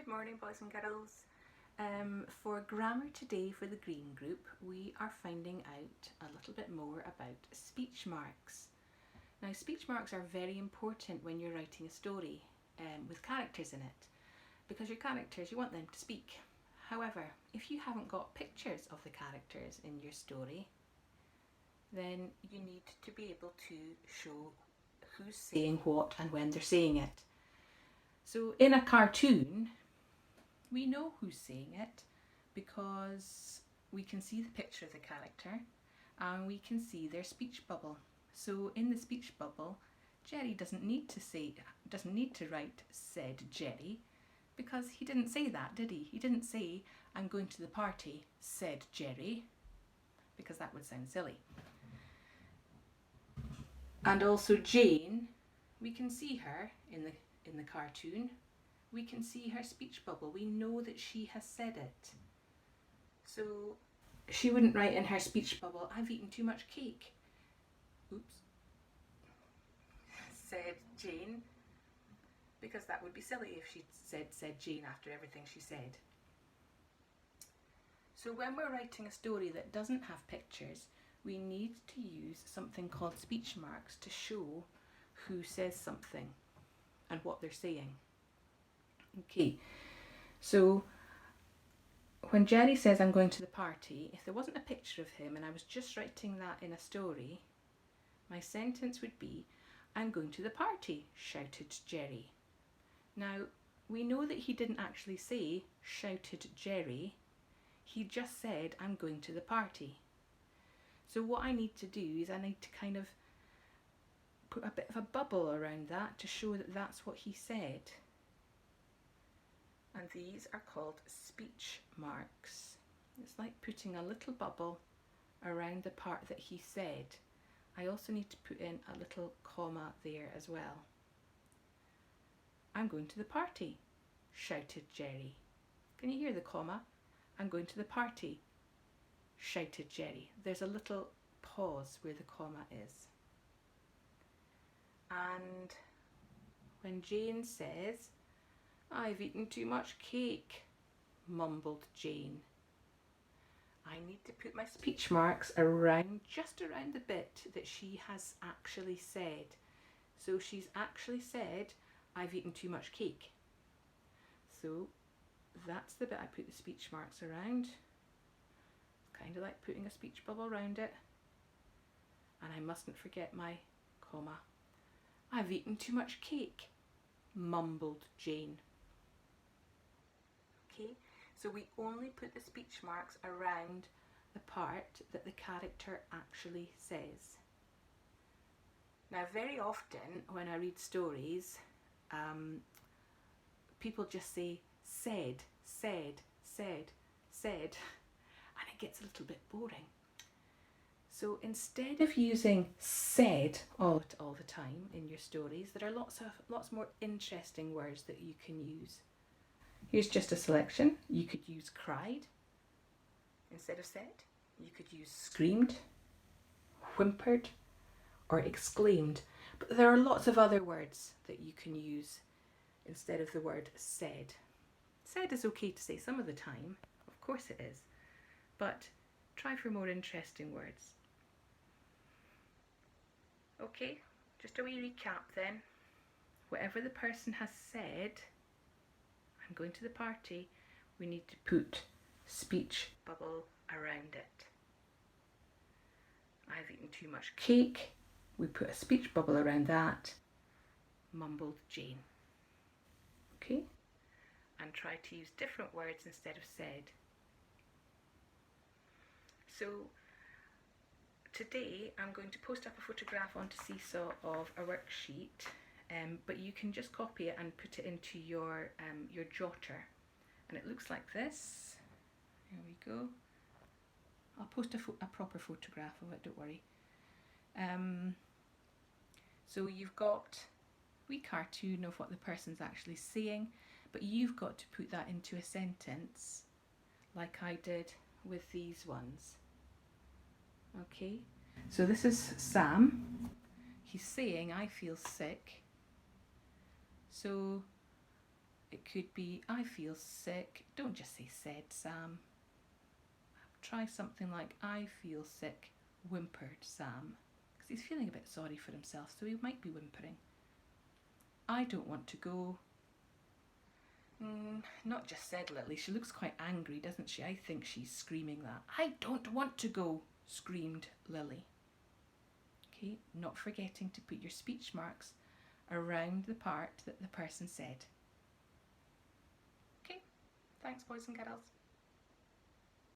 Good morning, boys and girls. For grammar today for the green group, we are finding out a little bit more about speech marks. Now, speech marks are very important when you're writing a story with characters in it, because your characters, you want them to speak. However, if you haven't got pictures of the characters in your story, then you need to be able to show who's saying what and when they're saying it. So in a cartoon, we know who's saying it because we can see the picture of the character and we can see their speech bubble. So in the speech bubble, Jerry doesn't need to write "said Jerry," because he didn't say that, did he? He didn't say, "I'm going to the party, said Jerry," because that would sound silly. And also Jane, we can see her in the cartoon. We can see her speech bubble. We know that she has said it. So she wouldn't write in her speech bubble, "I've eaten too much cake." Oops. Said Jane, because that would be silly if she said Jane after everything she said. So when we're writing a story that doesn't have pictures, we need to use something called speech marks to show who says something and what they're saying. Okay, so when Jerry says, "I'm going to the party," if there wasn't a picture of him and I was just writing that in a story, my sentence would be, "I'm going to the party, shouted Jerry." Now, we know that he didn't actually say, "shouted Jerry." He just said, "I'm going to the party." So what I need to do is I need to kind of put a bit of a bubble around that to show that that's what he said. And these are called speech marks. It's like putting a little bubble around the part that he said. I also need to put in a little comma there as well. "I'm going to the party," shouted Jerry. Can you hear the comma? "I'm going to the party," shouted Jerry. There's a little pause where the comma is. And when Jane says, "I've eaten too much cake," mumbled Jane, I need to put my speech marks just around the bit that she has actually said. So she's actually said, "I've eaten too much cake." So that's the bit I put the speech marks around. Kind of like putting a speech bubble around it. And I mustn't forget my comma. "I've eaten too much cake," mumbled Jane. Okay, so we only put the speech marks around the part that the character actually says. Now, very often when I read stories, people just say "said, said, said, said," and it gets a little bit boring. So instead of using "said" all the time in your stories, there are lots more interesting words that you can use. Here's just a selection. You could use "cried" instead of "said." You could use "screamed," "whimpered," or "exclaimed." But there are lots of other words that you can use instead of the word "said." "Said" is okay to say some of the time, of course it is, but try for more interesting words. Okay, just a wee recap then. Whatever the person has said, "I'm going to the party," we need to put speech bubble around it. "I've eaten too much cake," we put a speech bubble around that, mumbled Jane. Okay, and try to use different words instead of "said." So today I'm going to post up a photograph onto Seesaw of a worksheet, but you can just copy it and put it into your jotter, and it looks like this. Here we go. I'll post a proper photograph of it, don't worry. So you've got a wee cartoon of what the person's actually saying, but you've got to put that into a sentence like I did with these ones. Okay, so this is Sam. He's saying, "I feel sick." So it could be, I feel sick. Don't just say said Sam. Try something like, I feel sick, whimpered Sam. Because he's feeling a bit sorry for himself, so he might be whimpering. I don't want to go. Not just said Lily. She looks quite angry, doesn't she? I think she's screaming that. I don't want to go, screamed Lily. Okay, not forgetting to put your speech marks around the part that the person said. Okay, thanks boys and girls.